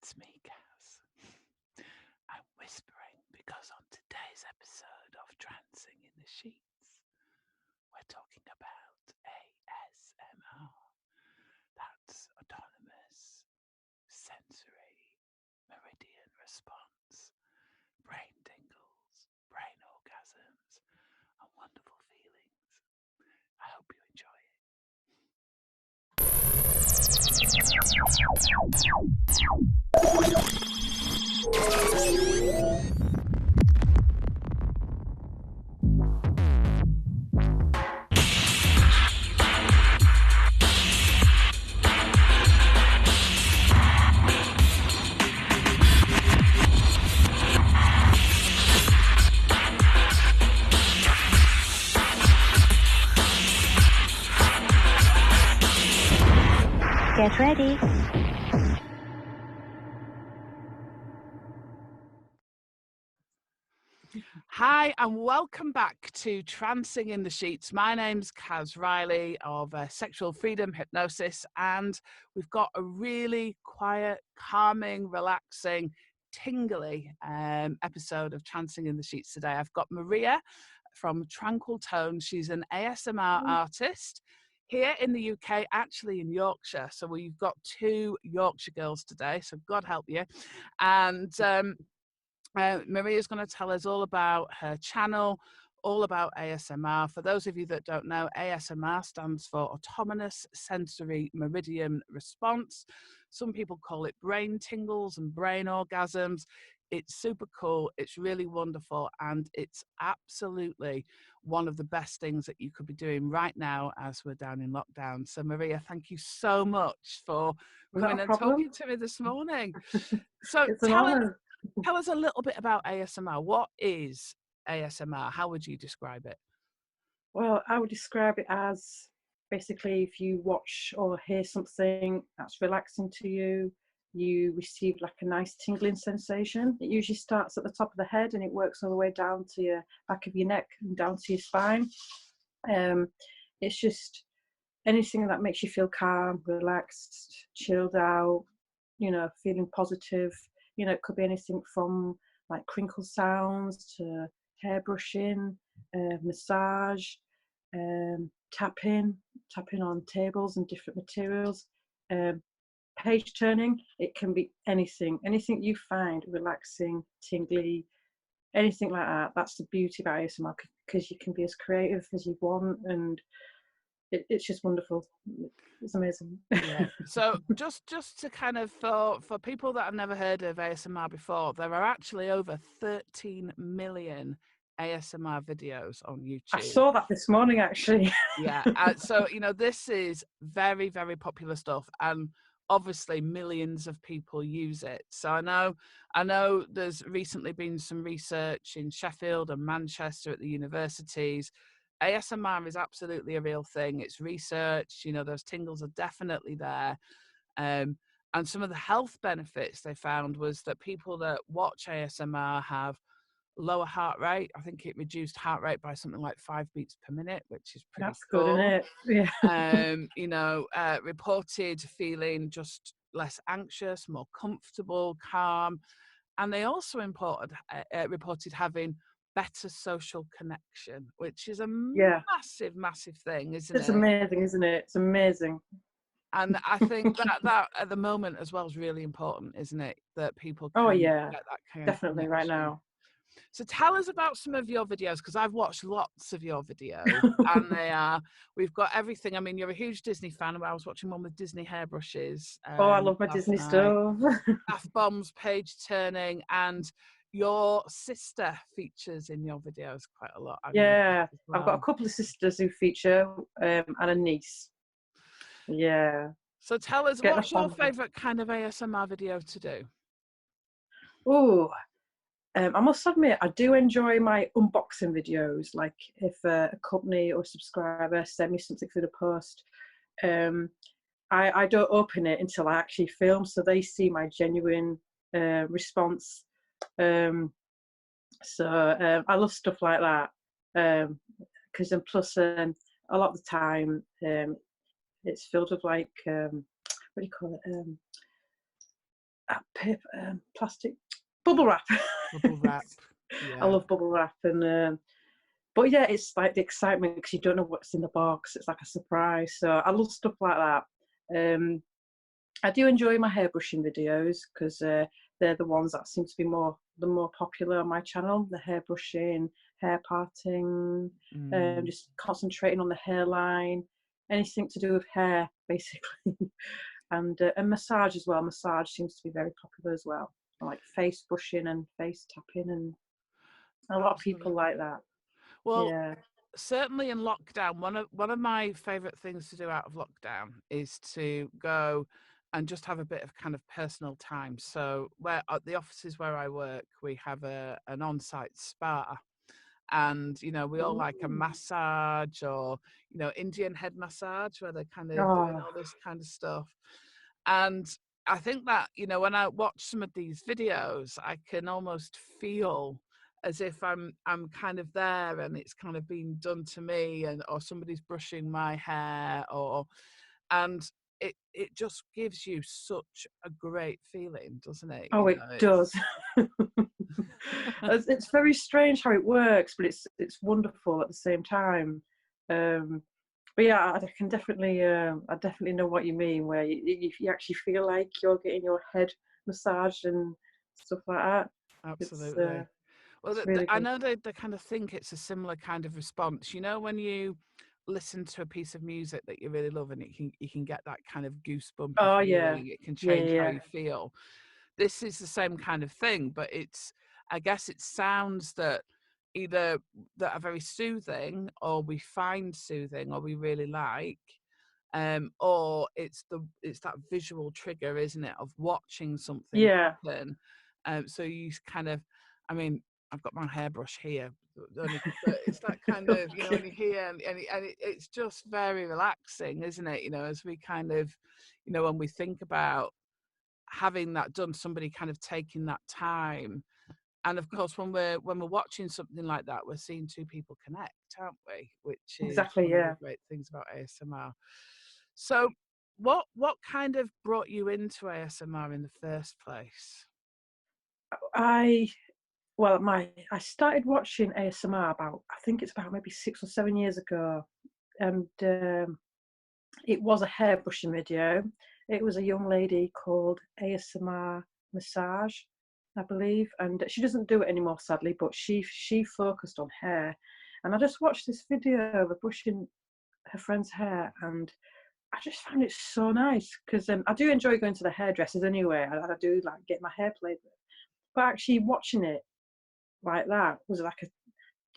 It's me, Kaz. I'm whispering because on today's episode of Trancing in the Sheets, we're talking about ASMR. That's autonomous sensory meridian response, brain tingles, brain orgasms, and wonderful feelings. I hope you enjoy it. Get ready. Hi, and welcome back to Trancing in the Sheets. My name's Kaz Riley of Sexual Freedom Hypnosis, and we've got a really quiet, calming, relaxing, tingly episode of Trancing in the Sheets today. I've got Maria from Tranquil Tones. She's an ASMR artist here in the UK, actually in Yorkshire. So we've got two Yorkshire girls today, so God help you. And Maria's going to tell us all about her channel, all about ASMR. For those of you that don't know, ASMR stands for Autonomous Sensory Meridian Response. Some people call it brain tingles and brain orgasms. It's super cool. It's really wonderful. And it's absolutely one of the best things that you could be doing right now as we're down in lockdown. So, Maria, thank you so much for coming and talking to me this morning. So tell us a little bit about ASMR. What is ASMR? How would you describe it? Well, I would describe it as basically if you watch or hear something that's relaxing to you, you receive like a nice tingling sensation. It usually starts at the top of the head and it works all the way down to your back of your neck and down to your spine. It's just anything that makes you feel calm, relaxed, chilled out, feeling positive. It could be anything from like crinkle sounds to hair brushing, massage, tapping on tables and different materials, page turning. It can be anything you find relaxing, tingly, anything like that. That's the beauty of ASMR, because you can be as creative as you want, and it's just wonderful. It's amazing. Yeah. So just to kind of, for people that have never heard of ASMR before, there are actually over 13 million ASMR videos on YouTube. I saw that this morning, actually. Yeah. So, this is very, very popular stuff. And obviously millions of people use it. So I know there's recently been some research in Sheffield and Manchester at the universities. ASMR is absolutely a real thing. It's research, those tingles are definitely there. And some of the health benefits they found was that people that watch ASMR have lower heart rate. I think it reduced heart rate by something like 5 beats per minute, which is pretty cool. Good, isn't it? Yeah. Reported feeling just less anxious, more comfortable, calm. And they also reported having better social connection, which is a massive, massive thing, isn't it? It's amazing, isn't it? It's amazing. And I think that at the moment as well is really important, isn't it? That people can get that kind definitely of right now. So tell us about some of your videos, because I've watched lots of your videos and we've got everything. I mean, you're a huge Disney fan. I was watching one with Disney hairbrushes. I love my Disney stuff. F-bombs, page turning, and your sister features in your videos quite a lot. I've got a couple of sisters who feature and a niece. Yeah. So tell us, what's your favourite kind of ASMR video to do? I must admit, I do enjoy my unboxing videos. Like if a company or subscriber send me something through the post, I don't open it until I actually film, so they see my genuine response. So I love stuff like that, because then plus a lot of the time it's filled with like what do you call it? paper, plastic, bubble wrap. Bubble wrap. I Yeah. love bubble wrap, and but yeah, it's like the excitement because you don't know what's in the box. It's like a surprise. So I love stuff like that. I do enjoy my hairbrushing videos because they're the ones that seem to be the more popular on my channel. The hairbrushing, hair parting, just concentrating on the hairline, anything to do with hair, basically. And massage as well. Massage seems to be very popular as well. I like face brushing and face tapping, and a lot of people Absolutely. like that. Well, Yeah. certainly in lockdown, one of my favorite things to do out of lockdown is to go and just have a bit of kind of personal time. So where at the offices where I work, we have an on-site spa, and we all like a Ooh. massage, or Indian head massage, where they're kind of doing Oh, all this kind of stuff. And I think that when I watch some of these videos, I can almost feel as if I'm kind of there, and it's kind of being done to me, and or somebody's brushing my hair, and it just gives you such a great feeling, doesn't it? oh, it does. It's It's very strange how it works, but it's wonderful at the same time. Um, but yeah, I definitely know what you mean, where you actually feel like you're getting your head massaged and stuff like that. It's absolutely. Well, it's really I good. know they kind of think it's a similar kind of response. When you listen to a piece of music that you really love, and you can get that kind of goosebumpy Oh yeah, feeling, it can yeah, change how yeah, you feel. This is the same kind of thing, but I guess it's sounds that either that are very soothing, or we find soothing, or we really like, or it's that visual trigger, isn't it, of watching something yeah. happen. So you kind of, I mean, I've got my hairbrush here, but it's that kind of, when Okay. you hear, it's just very relaxing, isn't it? As we kind of, when we think about having that done, somebody kind of taking that time. And of course, when we're watching something like that, we're seeing two people connect, aren't we? Which is Exactly, one of the yeah. great things about ASMR. So, what kind of brought you into ASMR in the first place? I I started watching ASMR about, I think it's about maybe 6 or 7 years ago, and it was a hairbrushing video. It was a young lady called ASMR Massage, I believe, and she doesn't do it anymore, sadly. But she focused on hair, and I just watched this video of her brushing her friend's hair, and I just found it so nice because I do enjoy going to the hairdressers anyway. I do like get my hair played with, but actually watching it like that was like a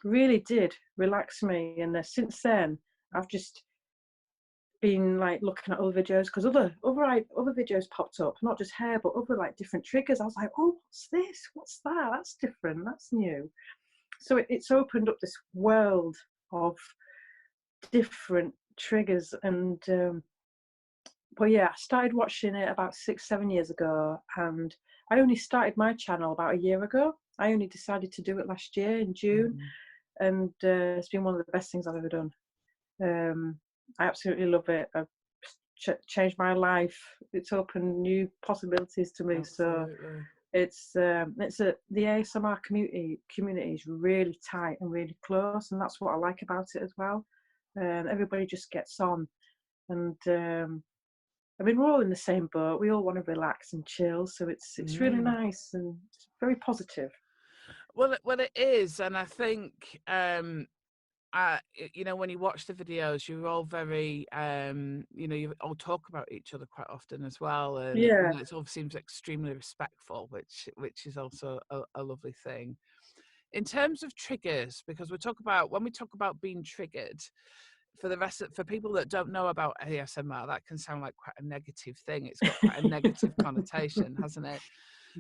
really did relax me. And since then, I've just been like looking at other videos because other videos popped up, not just hair, but other like different triggers. I was like, oh, what's this? What's that? That's different. That's new. So it's opened up this world of different triggers, and but yeah, I started watching it about 6, 7 years ago, and I only started my channel about a year ago. I only decided to do it last year in June, Mhm. and it's been one of the best things I've ever done. I absolutely love it. I've changed my life. It's opened new possibilities to me. So Absolutely. the ASMR community is really tight and really close, and that's what I like about it as well. Everybody just gets on, and I mean, we're all in the same boat. We all want to relax and chill, so it's really Mm. nice and very positive. Well, it is, and I think when you watch the videos, you're all very, you all talk about each other quite often as well, and Yeah, it all seems extremely respectful, which is also a lovely thing. In terms of triggers, because when we talk about being triggered, for people that don't know about ASMR, that can sound like quite a negative thing. It's got quite a negative connotation, hasn't it?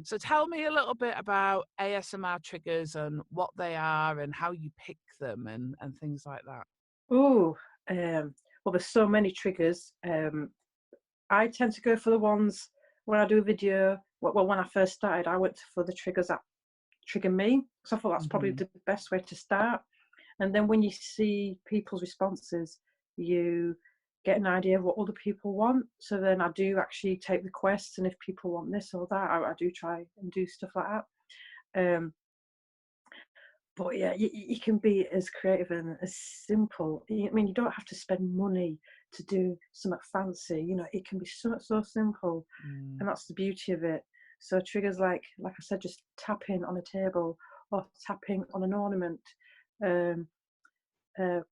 So tell me a little bit about ASMR triggers and what they are and how you pick them and things like that. oh, well, there's so many triggers. I tend to go for the ones when I do a video. Well, when I first started, I went for the triggers that trigger me. So I thought that's probably Hmm. the best way to start. And then when you see people's responses, you get an idea of what other people want. So then I do actually take requests, and if people want this or that, I do try and do stuff like that. But yeah, you can be as creative and as simple. I mean, you don't have to spend money to do something fancy. You know, it can be so simple, and that's the beauty of it. So triggers like I said, just tapping on a table or tapping on an ornament, um,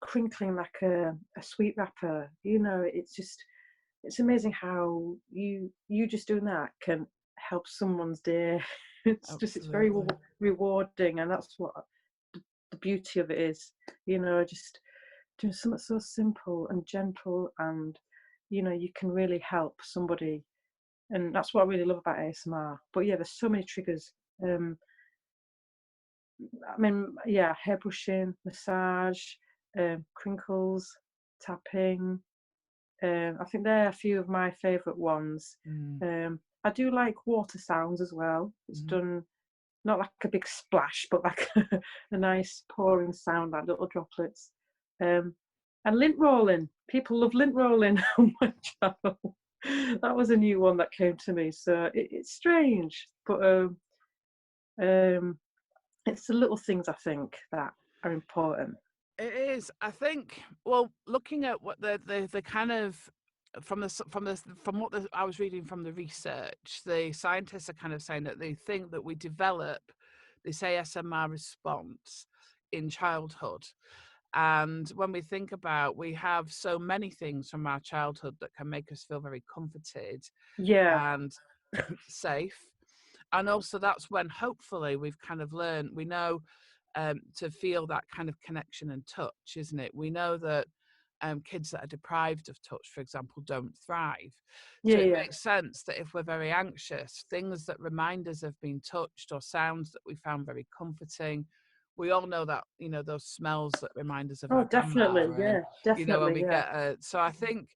crinkling like a sweet wrapper. You know, it's amazing how you just doing that can help someone's day. It's very Absolutely. rewarding, and that's what the beauty of it is. You know, just doing something so simple and gentle, and you know, you can really help somebody, and that's what I really love about ASMR. But yeah, there's so many triggers. I mean, yeah, hairbrushing, massage, crinkles, tapping. I think they're a few of my favourite ones. I do like water sounds as well. It's done not like a big splash, but like a nice pouring sound, like little droplets. And lint rolling. People love lint rolling on my channel. That was a new one that came to me. So it's strange, but it's the little things I think that are important. It is. I think. Well, looking at what the kind of from what I was reading from the research, the scientists are kind of saying that they think that we develop this ASMR response in childhood. And when we think about, we have so many things from our childhood that can make us feel very comforted Yeah, and safe. And also, that's when hopefully we've kind of learned, we know to feel that kind of connection and touch, isn't it? We know that kids that are deprived of touch, for example, don't thrive. So it yeah. makes sense that if we're very anxious, things that remind us of being touched or sounds that we found very comforting, we all know that, you know, those smells that remind us of Oh, our grandma, definitely. and Yeah, you know, when definitely. we Yeah, get a, so I think,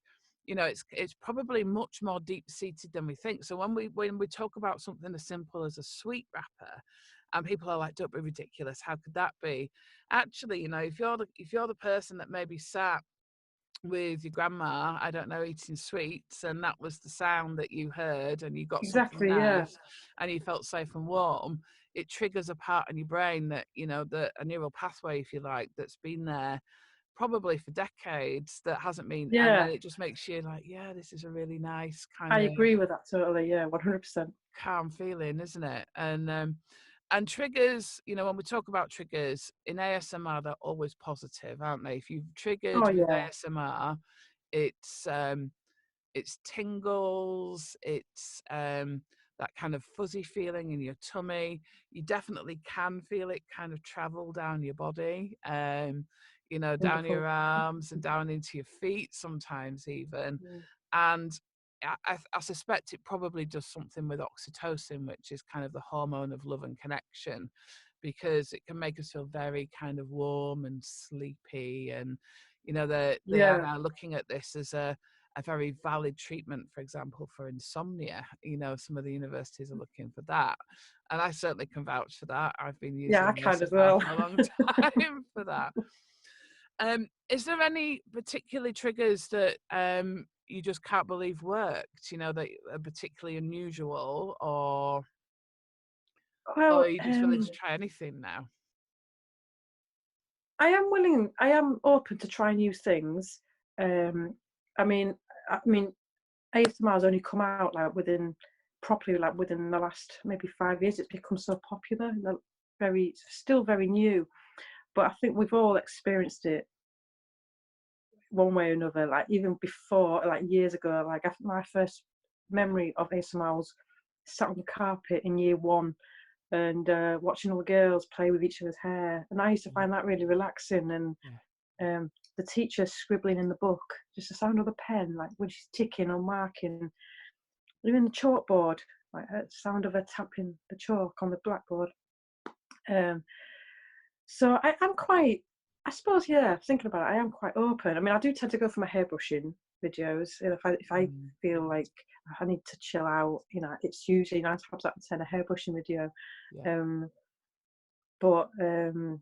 you know, it's probably much more deep seated than we think. So when we talk about something as simple as a sweet wrapper, and people are like, don't be ridiculous, how could that be? Actually, you know, if you're the person that maybe sat with your grandma, I don't know, eating sweets, and that was the sound that you heard, and you got something exactly. Yeah, nice and you felt safe and warm, it triggers a part in your brain that, you know, a neural pathway, if you like, that's been there probably for decades, that hasn't been, and then yeah. it just makes you like, yeah, this is a really nice I kind of agree with that totally. Yeah, 100%. calm feeling, isn't it? And triggers, you know, when we talk about triggers in ASMR, they're always positive, aren't they? If you've triggered Oh with yeah, ASMR, it's tingles, it's that kind of fuzzy feeling in your tummy. You definitely can feel it kind of travel down your body, you know, down wonderful. your arms and down into your feet sometimes even. Mm. And I suspect it probably does something with oxytocin, which is kind of the hormone of love and connection, because it can make us feel very kind of warm and sleepy. And, you know, they are Yeah, now looking at this as a very valid treatment, for example, for insomnia. You know, some of the universities are looking for that. And I certainly can vouch for that. I've been yeah, I using can as ASMR well. for a long time for that. Is there any particular triggers that you just can't believe worked, you know, that are particularly unusual, or Well, are you just willing to try anything now? I am open to try new things. Um, I mean, I mean, ASMR has only come out like properly like within the last maybe 5 years. It's become so popular. It's still very new, but I think we've all experienced it one way or another. Like even before, like years ago, like my first memory of ASMR was sat on the carpet in year one and watching all the girls play with each other's hair, and I used to Mm, find that really relaxing. And yeah. the teacher scribbling in the book, just the sound of the pen, like when she's ticking or marking, even the chalkboard, like the sound of her tapping the chalk on the blackboard. Um, so I'm quite, I suppose, yeah, thinking about it, I am quite open. I mean, I do tend to go for my hairbrushing videos. And if I Mm, feel like I need to chill out, you know, it's usually 9 times out of 10 a hairbrushing video. yeah. Um, but um,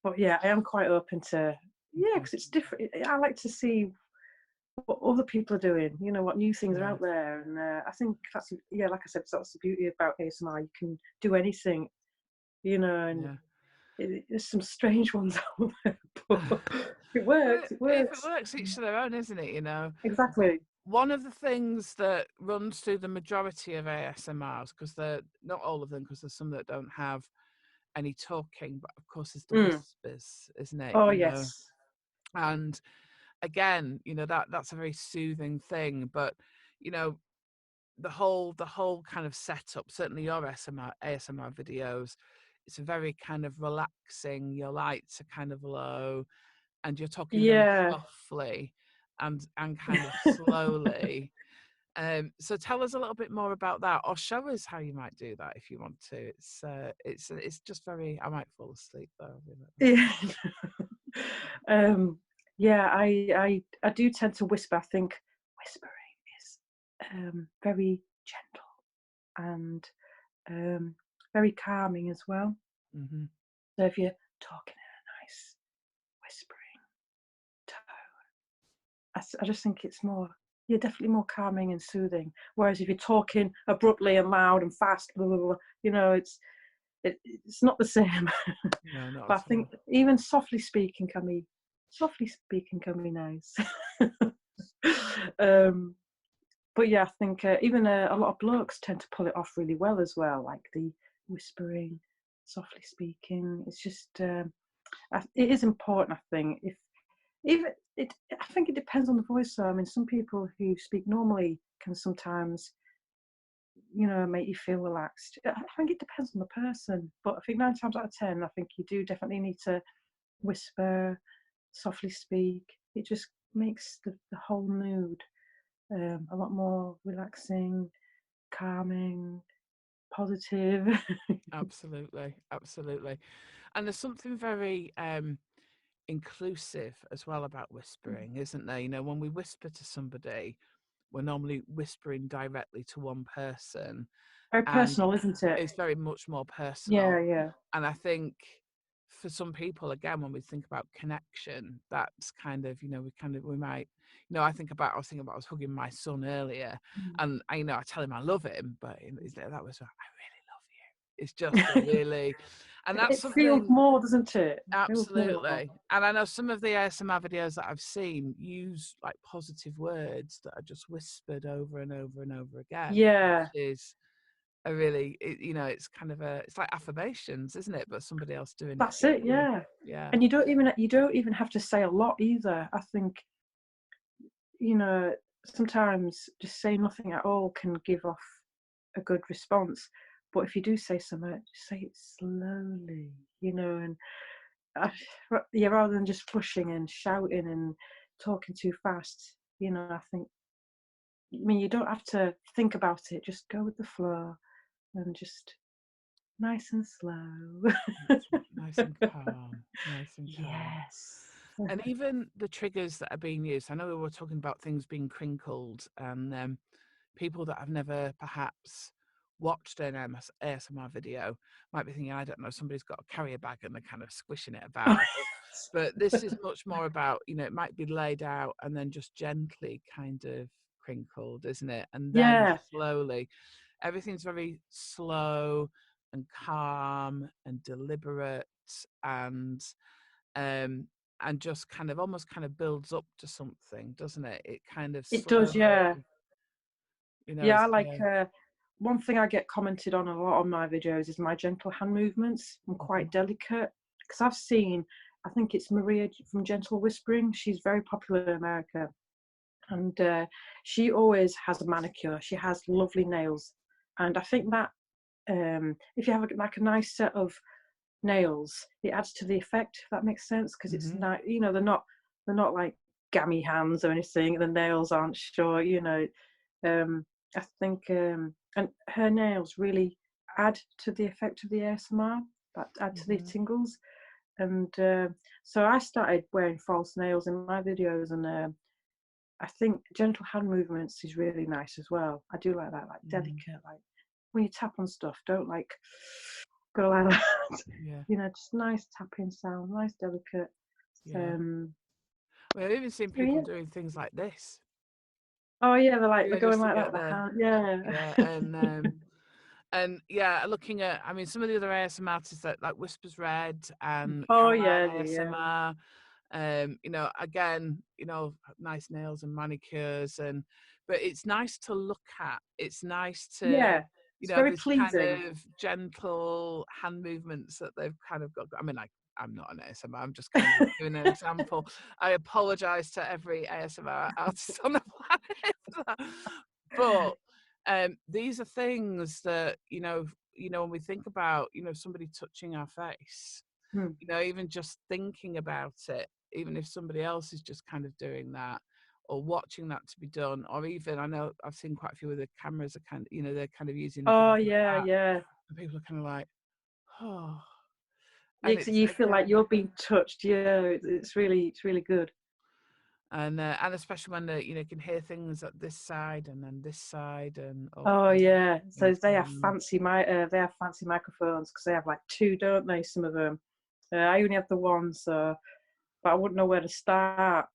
but yeah, I am quite open to, yeah, because it's different. I like to see what other people are doing, you know, what new things are Yeah, out there. And I think that's, yeah, like I said, that's the beauty about ASMR. You can do anything, you know, and yeah. there's some strange ones out there, but it Well, works, it if it works. works, each to their own, isn't it? You know, Exactly. one of the things that runs through the majority of ASMRs, because they're not all of them, because there's some that don't have any talking, but of course, there's the Mm. whispers, isn't it? Oh, You know, yes. and again, you know, that's a very soothing thing, but you know, the whole kind of setup, certainly your ASMR videos, it's a very kind of relaxing. Your lights are kind of low, and you're talking very Yeah. softly and kind of slowly. So tell us a little bit more about that, or show us how you might do that if you want to. It's just very. I might fall asleep though. I'll be like that. Yeah. um, yeah, I do tend to whisper. I think whispering is very gentle and very calming as well. Mm-hmm. So if you're talking in a nice whispering tone, I just think it's more, yeah, definitely more calming and soothing. Whereas if you're talking abruptly and loud and fast, blah, blah, blah, you know, it's not the same. No, not But I at all. think even softly speaking can be nice. um, but yeah, I think even a lot of blokes tend to pull it off really well as well, like the whispering, softly speaking. It's just it is important. I think if even it, I think it depends on the voice. Though. I mean, some people who speak normally can sometimes, you know, make you feel relaxed. I think it depends on the person, but I think 9 times out of 10, I think you do definitely need to whisper, softly speak. It just makes the whole mood a lot more relaxing, calming, positive. Absolutely, absolutely. And there's something very inclusive as well about whispering, isn't there? You know, when we whisper to somebody, we're normally whispering directly to one person, Very and personal, isn't it? it's very much more Yeah, personal. yeah. And I think for some people, again, when we think about connection, that's kind of, you know, we might, you know, I was thinking about, I was hugging my son earlier, Mm. and I, you know, I tell him I love him, but that was, I really love you. It's just a really, and that's It feels something. more, doesn't it? It feels more. Absolutely. And I know some of the ASMR videos that I've seen use like positive words that are just whispered over and over and over again, Yeah, which is a really, you know, it's kind of it's like affirmations, isn't it? But somebody else doing it that's for it. you. Yeah, Yeah. and you don't even have to say a lot either. I think, you know, sometimes just say nothing at all can give off a good response. But if you do say something, just say it slowly, you know, and yeah, rather than just pushing and shouting and talking too fast, you know, I think, I mean, you don't have to think about it, just go with the flow and just nice and slow. That's right. Nice and calm. Nice and calm. Yes. And even the triggers that are being used, I know we were talking about things being crinkled, and people that have never perhaps watched an ASMR video might be thinking, I don't know, somebody's got a carrier bag and they're kind of squishing it about. But this is much more about, you know, it might be laid out and then just gently kind of crinkled, isn't it? And then Yeah, slowly, everything's very slow and calm and deliberate, and um and just kind of almost kind of builds up to something, doesn't it? It kind of it does. Yeah. slowly, you know, Yeah, I as like one thing I get commented on a lot on my videos is my gentle hand movements. I'm Mhm, quite delicate because I've seen, I think it's Maria from Gentle Whispering. She's very popular in America, and she always has a manicure. She has lovely nails, and I think that if you have like a nice set of nails, it adds to the effect. If that makes sense, because it's mhm, not, you know, they're not like gammy hands or anything. The nails aren't short, you know. Um, I think, and her nails really add to the effect of the ASMR, that add to the mhm, tingles. And so I started wearing false nails in my videos, and I think gentle hand movements is really nice as well. I do like that, like mhm. delicate, like when you tap on stuff, don't like go like that. Yeah, You know, just nice tapping sound, nice delicate. yeah. Um, We've even seen Oh, people yeah. doing things like this. Oh yeah, they're Just going to like that get with the the hand. Yeah. yeah, and yeah, looking at, I mean, some of the other ASMR artists like Whispers Red and Oh Caroline yeah, yeah. ASMR, again, nice nails and manicures, but it's nice to look at. It's nice to, Yeah. It's very this kind pleasing. of gentle hand movements that they've kind of got. I mean, I'm not an ASMR, I'm just kind of doing an example. I apologize to every ASMR artist on the planet for that. But these are things that, when we think about, somebody touching our face, Hmm. even just thinking about it, even if somebody else is just kind of doing that or watching that to be done, or even, I know I've seen quite a few of the cameras are kind of, they're kind of using Oh things like yeah, that. yeah. And people are kind of like, oh, and Yeah, so it's you feel like again, you're being touched. Yeah, it's really good. and especially when they, can hear things at this side and then this side and up. Oh yeah. So It's, they have fancy microphones because they have like two, don't they? Some of them. I only have the one, so but I wouldn't know where to start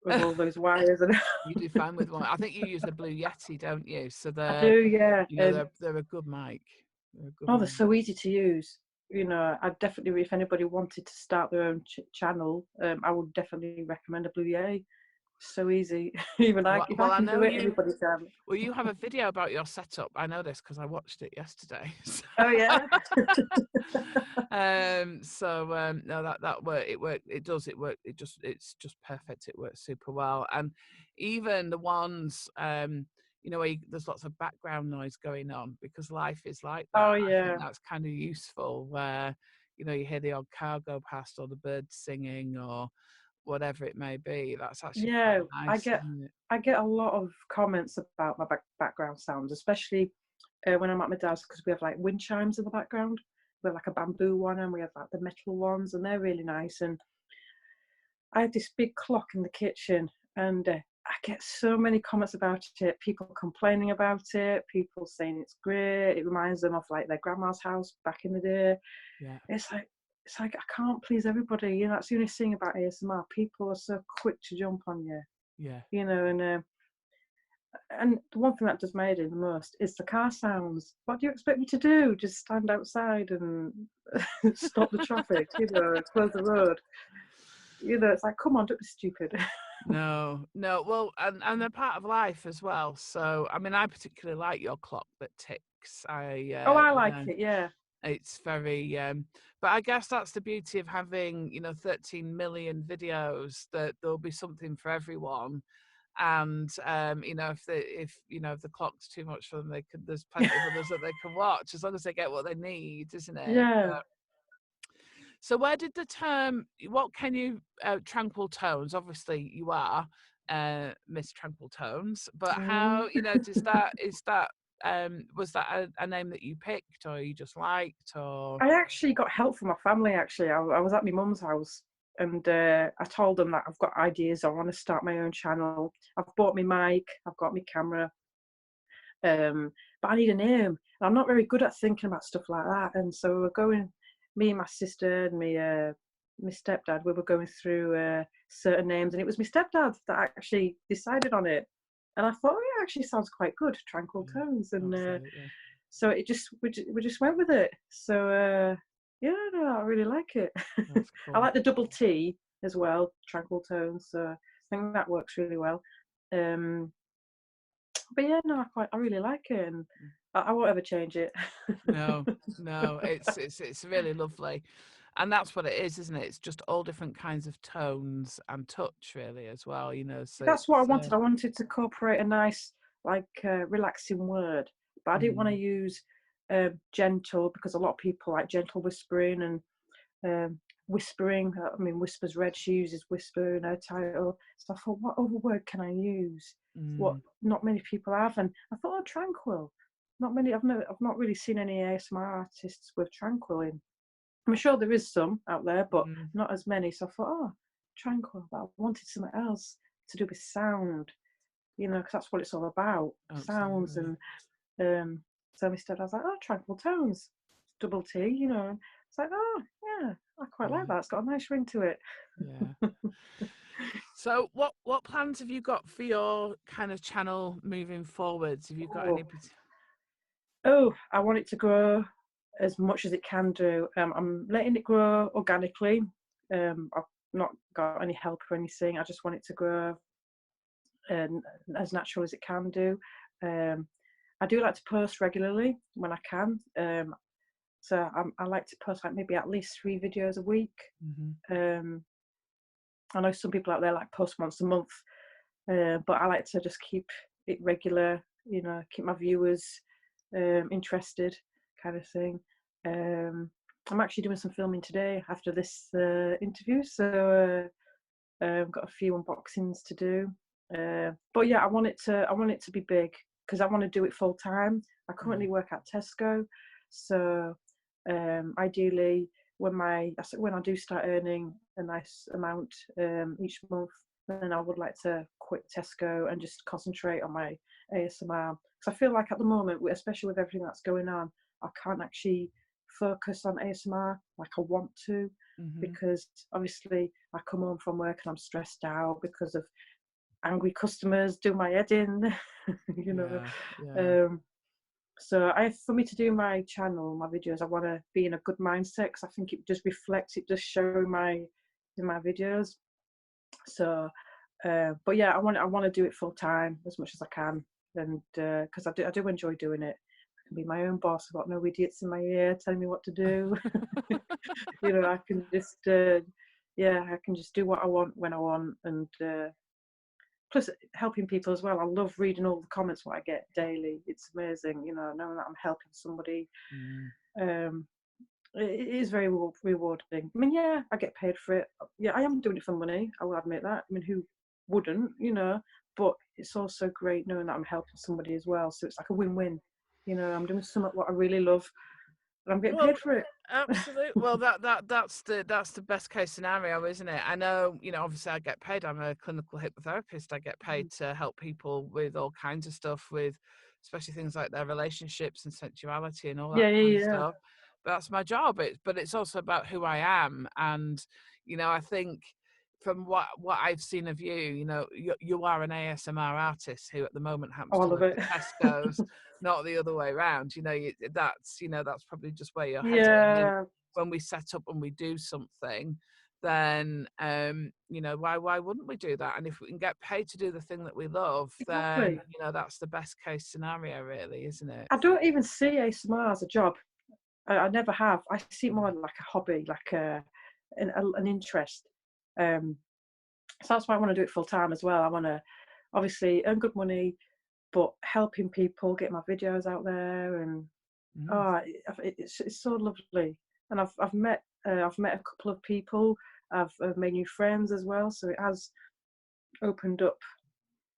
with all those wires. And you do fine with one. I think you use the Blue Yeti, don't you? So I do, yeah. they're a good mic. They're a good Oh, they're mic. so easy to use. I'd definitely, if anybody wanted to start their own channel, I would definitely recommend a Blue Yeti. So easy. Even if I Well, I can know do it, you. anybody can. Well, you have a video about your setup. I know this because I watched it yesterday. Oh yeah. No, that worked. It worked. It does. It worked. It's just perfect. It works super well. And even the ones, where there's lots of background noise going on because life is like that. Oh I think yeah. that's kind of useful where, you hear the odd car go past or the birds singing or whatever it may be. That's actually quite Yeah. I nice, get isn't it? I get a lot of comments about my background sounds, especially when I'm at my dad's because we have like wind chimes in the background. We have like a bamboo one and we have like the metal ones, and they're really nice. And I have this big clock in the kitchen, and I get so many comments about it. People complaining about it. People saying it's great. It reminds them of like their grandma's house back in the day. Yeah. It's like I can't please everybody. That's the only thing about ASMR. People are so quick to jump on you. Yeah. And the one thing that does my head in the most is the car sounds. What do you expect me to do? Just stand outside and stop the traffic? Close the road. It's like, come on, don't be stupid. No, no. Well, and they're part of life as well. So, I mean, I particularly like your clock that ticks. Oh, I like it. Yeah. It's very, but I guess that's the beauty of having, 13 million videos, that there'll be something for everyone. And if the clock's too much for them, there's plenty of others that they can watch as long as they get what they need, isn't it? Yeah. So where did the term, what can you, Tranquil Tones, obviously you are Miss Tranquil Tones, but how, Mm. was that a name that you picked or you just liked or? I actually got help from my family. Actually, I was at my mum's house, and I told them that I've got ideas. I want to start my own channel. I've bought my mic. I've got my camera. But I need a name. And I'm not very good at thinking about stuff like that. And so we were going, me and my sister and my stepdad, we were going through certain names, and it was my stepdad that actually decided on it. And I thought, oh, yeah, actually sounds quite good, Tranquil Yeah, Tones. And absolutely. so we just went with it. So yeah, no, I really like it. That's I cool. like the double T as well, Tranquil Tones. So I think that works really well. Um, but yeah, no, I really like it, and I won't ever change it. No, no, it's really lovely. And that's what it is, isn't it? It's just all different kinds of tones and touch really as well, so That's what I it's wanted. I wanted to incorporate a nice, like, relaxing word, but I didn't want to mm, use gentle because a lot of people like gentle whispering and whispering. I mean, Whispers Red, she uses whisper in her title. So I thought, what other word can I use? What mm, not many people have, and I thought, oh, tranquil. Not many. I've not really seen any ASMR artists with tranquil in. I'm sure there is some out there, but mm, not as many. So I thought, oh, tranquil. But I wanted something else to do with sound, because that's what it's all about, sounds. absolutely. And so instead, I was like, oh, tranquil tones, double T. It's like, oh, yeah, I quite like Yeah, that. It's got a nice ring to it. yeah. So what plans have you got for your kind of channel moving forwards? Have you got any? Oh, I want it to grow as much as it can do. I'm letting it grow organically. I've not got any help or anything. I just want it to grow as natural as it can do. I do like to post regularly when I can. So I like to post like maybe at least 3 videos a week. I know some people out there like post once a month, but I like to just keep it regular, you know, keep my viewers interested, kind of thing. I'm actually doing some filming today after this interview, so I've got a few unboxings to do. But yeah, I want it to be big because I want to do it full time. I currently work at Tesco, so ideally when I do start earning a nice amount each month, then I would like to quit Tesco and just concentrate on my ASMR. Because I feel like at the moment, especially with everything that's going on, I can't actually focus on ASMR like I want to, because obviously I come home from work and I'm stressed out because of angry customers do my head in, you know. So for me to do my channel, my videos, I want to be in a good mindset because I think it just reflects, it does show in my videos. So, but yeah, I want to do it full time as much as I can, and because I do enjoy doing it. I can be my own boss. I've got no idiots in my ear telling me what to do. You know, I can just I can just do what I want when I want, and plus helping people as well. I love reading all the comments what I get daily. It's amazing, you know, knowing that I'm helping somebody. It is very rewarding. I mean, yeah, I get paid for it. Yeah, I am doing it for money. I will admit that. I mean, who wouldn't, you know? But it's also great knowing that I'm helping somebody as well. So it's like a win-win. You know, I'm doing something what I really love, and I'm getting paid for it. Absolutely. Well, that's the best case scenario, isn't it? I know, you know, obviously I get paid. I'm a clinical hypnotherapist. I get paid to help people with all kinds of stuff, with especially things like their relationships and sensuality and all that kind of stuff. But that's my job. But it's also about who I am, and you know, I think from what I've seen of you, you know, you are an ASMR artist who at the moment happens to work at Tesco's, not the other way around. You know, that's probably just where you're heading. And when we set up and we do something, then you know, why wouldn't we do that? And if we can get paid to do the thing that we love, then you know, that's the best case scenario, really, isn't it? I don't even see ASMR as a job. I never have. I see it more like a hobby, like an interest. So that's why I want to do it full time as well. I want to obviously earn good money, but helping people get my videos out there, and it's so lovely. And I've met a couple of people. I've made new friends as well. So it has opened up,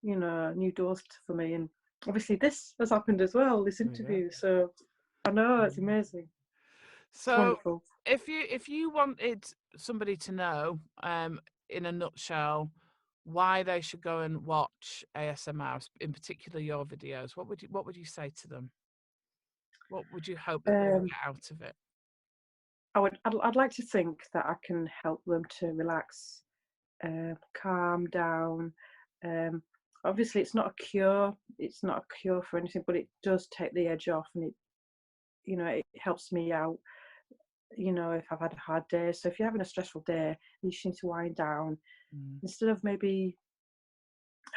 you know, new doors for me. And obviously this has happened as well. This interview. So I know it's amazing. So it's wonderful. If you wanted somebody to know, in a nutshell, why they should go and watch ASMR, in particular your videos, what would you say to them? What would you hope that they would get out of it? I'd like to think that I can help them to relax, calm down. Obviously, it's not a cure. It's not a cure for anything, but it does take the edge off, and it helps me out. You know, if I've had a hard day. So if you're having a stressful day, you just need to wind down instead of maybe,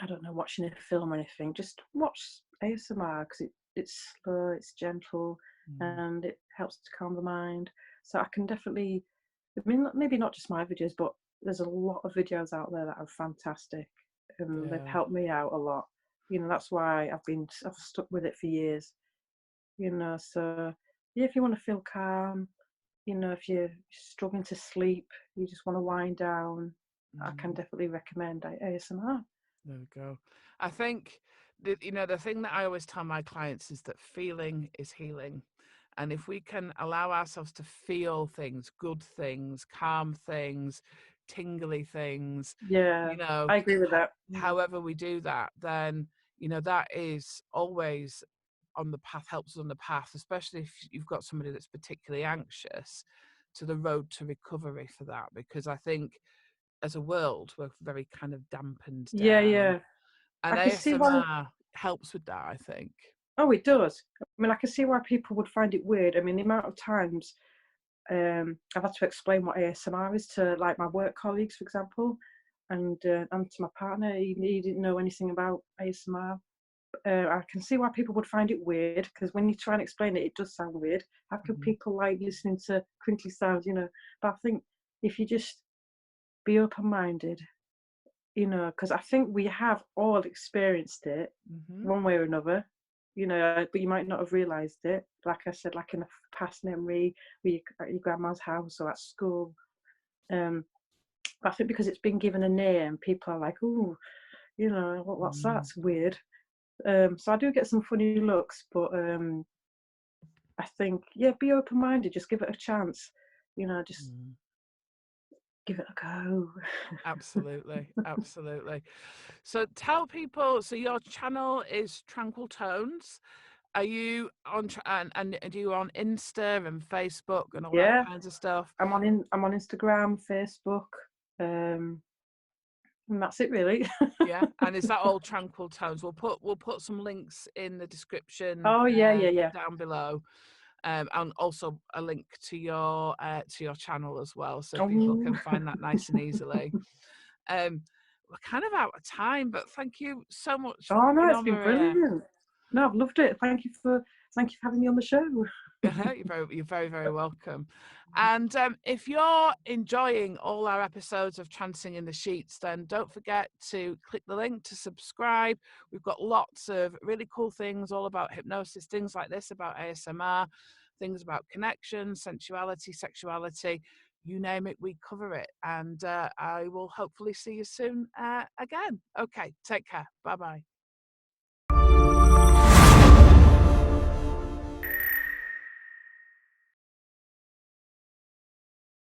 I don't know, watching a film or anything. Just watch ASMR because it's slow, it's gentle, and it helps to calm the mind. So I can definitely, I mean, maybe not just my videos, but there's a lot of videos out there that are fantastic, and they've helped me out a lot. You know, that's why I've stuck with it for years. You know, so yeah, if you want to feel calm, you know, if you're struggling to sleep, you just want to wind down, I can definitely recommend ASMR. There we go. I think the thing that I always tell my clients is that feeling is healing. And if we can allow ourselves to feel things, good things, calm things, tingly things, Yeah, you know, I agree with that. however we do that, then, you know, that is always on the path, helps us on the path, especially if you've got somebody that's particularly anxious, to the road to recovery for that. Because I think as a world, we're very kind of dampened Yeah, down. yeah. And I can see why. ASMR helps with that, I think. Oh, it does. I mean, I can see why people would find it weird. I mean, the amount of times I've had to explain what ASMR is to like my work colleagues, for example, and to my partner. He didn't know anything about ASMR. I can see why people would find it weird, because when you try and explain it, it does sound weird. How can Mhm. people like listening to crinkly sounds, you know? But I think if you just be open-minded, you know, because I think we have all experienced it Mhm. one way or another, you know, but you might not have realised it. Like I said, like in a past memory, at your grandma's house or at school. But I think because it's been given a name, people are like, "Ooh, you know, what's that? Mm. It's weird." So I do get some funny looks, but I think, yeah, be open minded. Just give it a chance. You know, just Mm. give it a go. Absolutely, absolutely. So tell people. So your channel is Tranquil Tones. Are you on and are you on Insta and Facebook and all that Yeah, kinds of stuff? I'm on Instagram, Facebook, and that's it really. Yeah, and is that all Tranquil Tones? We'll put some links in the description Oh yeah, yeah, yeah. down below, and also a link to your channel as well, so people Oh, can find that nice and easily. Um, we're kind of out of time, but thank you so much for oh no, coming it's on, been Maria. brilliant. No, I've loved it. Thank you for having me on the show. You're very, very welcome. And if you're enjoying all our episodes of Trancing in the Sheets, then don't forget to click the link to subscribe. We've got lots of really cool things all about hypnosis, things like this about ASMR, things about connection, sensuality, sexuality, you name it, we cover it. And I will hopefully see you soon again. Okay, take care. Bye bye.